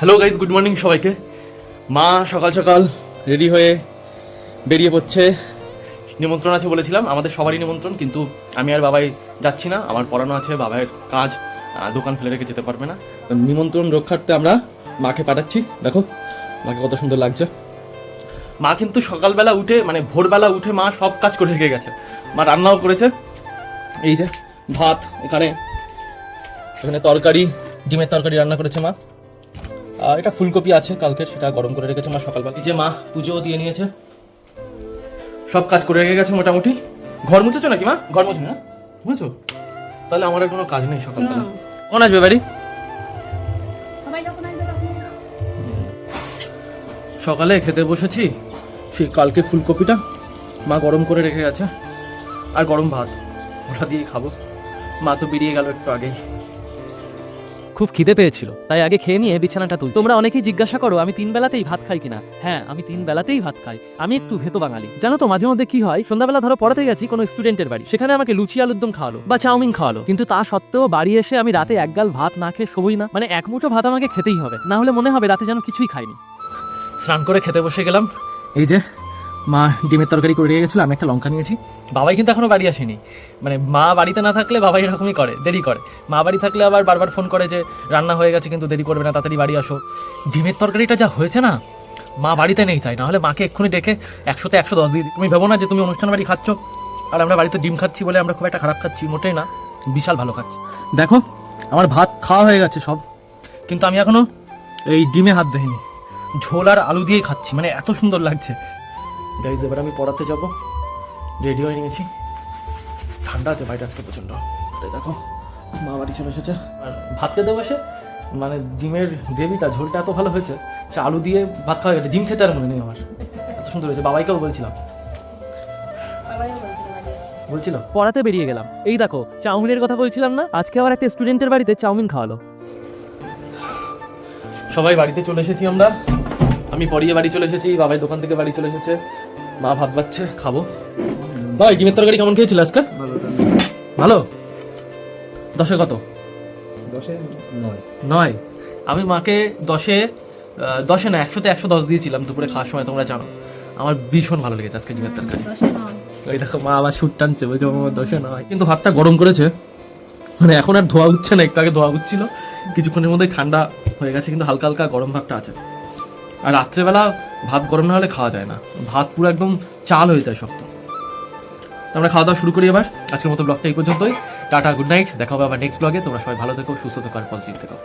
Hello guys, good morning সবাইকে। মা সকাল সকাল রেডি হয়ে বেরিয়ে পড়ছে। নিমন্ত্রণ আছে বলেছিলাম, আমাদের সবারই নিমন্ত্রণ, কিন্তু আমি আর বাবাই যাচ্ছি না। আমার পড়ানো আছে, বাবার কাজ, দোকান ফেলে রেখে যেতে পারবে না। নিমন্ত্রণ রক্ষার্থে আমরা মাকে পাঠাচ্ছি। দেখো মাকে কত সুন্দর লাগছে। মা কিন্তু সকালবেলা উঠে, মানে ভোরবেলা উঠে মা সব কাজ করে রেখে গেছে। মা রান্নাও করেছে, এই যে ভাত, এখানে তরকারি, ডিমের তরকারি রান্না করেছে মা। আর এটা ফুলকপি আছে কালকে, সেটা গরম করে রেখেছে মা সকালবেলা। এই যে মা পুজো দিয়ে নিয়েছে, সব কাজ করে রেখে গেছে মোটামুটি। ঘর মুছেছো নাকি মা? ঘর মুছো না? মুছো? তাহলে আমার আর কোনো কাজ নেই সকালবেলা। কখন আসবে বাড়ি? সকালে খেতে বসেছি সেই কালকে ফুলকপিটা মা গরম করে রেখে গেছে, আর গরম ভাত, ওটা দিয়েই খাবো। মা তো বেরিয়ে গেল একটু আগেই। খুব খিদে পেয়েছিল, তাই আগে খেয়ে নিয়ে বিছানাটা তুলছি। তোমরা অনেকেই জিজ্ঞাসা করো আমি 3 বেলাতেই ভাত খাই কিনা। হ্যাঁ, আমি 3 বেলাতেই ভাত খাই। আমি একটু ভেতো বাঙালি। জানো তো, মাঝে মধ্যে কি হয়, সন্ধ্যাবেলা ধরো পড়াতে গেছি কোনো স্টুডেন্টের বাড়ি, সেখানে আমাকে লুচি আলুর দম খাওয়ালো বা চাউমিন খাওয়ালো, কিন্তু তা সত্ত্বেও বাড়ি এসে আমি রাতে একগাল ভাত না খেয়ে শোবই না। মানে এক মুঠো ভাত আমাকে খেতেই হবে, না হলে মনে হবে রাতে যেন কিছুই খাইনি। স্নান করে খেতে বসে গেলাম। এই যে মা ডিমের তরকারি করে রেখে গেছিলো, আমি একটা লঙ্কা নিয়েছি। বাবাই কিন্তু এখনো বাড়ি আসেনি। মানে মা বাড়িতে না থাকলে বাবাই এরকমই করে, দেরি করে। মা বাড়ি থাকলে আবার বারবার ফোন করে যে রান্না হয়ে গেছে কিন্তু দেরি করবে না, তাড়াতাড়ি বাড়ি আসো। ডিমের তরকারিটা যা হয়েছে না, মা বাড়িতে নেই তাই, নাহলে মাকে এক্ষুনি ডেকে 100তে 110 দিয়ে দিই। তুমি ভেবো না যে তুমি অনুষ্ঠান বাড়ি খাচ্ছ আর আমরা বাড়িতে ডিম খাচ্ছি বলে আমরা খুব একটা খারাপ খাচ্ছি, মোটেই না, বিশাল ভালো খাচ্ছি। দেখো আমার ভাত খাওয়া হয়ে গেছে সব, কিন্তু আমি এখনো এই ডিমে হাত দেইনি। ঝোল আর আলু দিয়েই খাচ্ছি, মানে এত সুন্দর লাগছে। গাইজ এবার আমি পড়াতে যাব, রেডি হয়ে নিয়েছি। ঠান্ডা আছে বাইরে আজকে প্রচণ্ড। দেখো মা বাড়ি চলে এসেছে, আর ভাত খেতে বসে মানে ডিমের গ্রেভিটা, ঝোলটা এত ভালো হয়েছে, সে আলু দিয়ে ভাত খাওয়া গেছে। ডিম খেতে আর মনে নেই আমার, এত সুন্দর হয়েছে। বাবাইকেও বলছিলাম, বলছিল পড়াতে বেরিয়ে গেলাম। এই দেখো চাউমিনের কথা বলছিলাম না, আজকে আবার একটা স্টুডেন্টের বাড়িতে চাউমিন খাওয়ালো। সবাই বাড়িতে চলে এসেছি আমরা। আমি পড়িয়ে বাড়ি চলে এসেছি, বাবাই দোকান থেকে বাড়ি চলে এসেছে, মা ভাত বাচ্ছে, খাবো। ভাই ডিমের তরকারি কেমন খেয়েছিল আজকে? ভালো। 10-এ কত? 10-এ 9। আমি মাকে 10-এ না 100তে 110 দিয়েছিলাম দুপুরে খাওয়ার সময়, তোমরা জানো। আমার ভীষণ ভালো লেগেছে আজকে ডিমের তরকারি। ওই দেখো মা আবার সুট টানছে, বলছে 10-এ নয়। কিন্তু ভাতটা গরম করেছে, মানে এখন আর ধোয়া উঠছে না, একটু আগে ধোয়া উঠছিল, কিছুক্ষণের মধ্যেই ঠান্ডা হয়ে গেছে, কিন্তু হালকা হালকা গরম ভাবটা আছে। আর রাত্রেবেলা ভাত গরম না হলে খাওয়া যায় না, ভাত পুরো একদম চাল হয়ে যায় শক্ত। তো আমরা খাওয়া দাওয়া শুরু করি এবার। আজকের মতো ব্লগটা এই পর্যন্তই। টাটা, গুড নাইট, দেখা হবে আবার নেক্সট ব্লগে। তোমরা সবাই ভালো থেকো, সুস্থ থেকো আর পজিটিভ থেকো।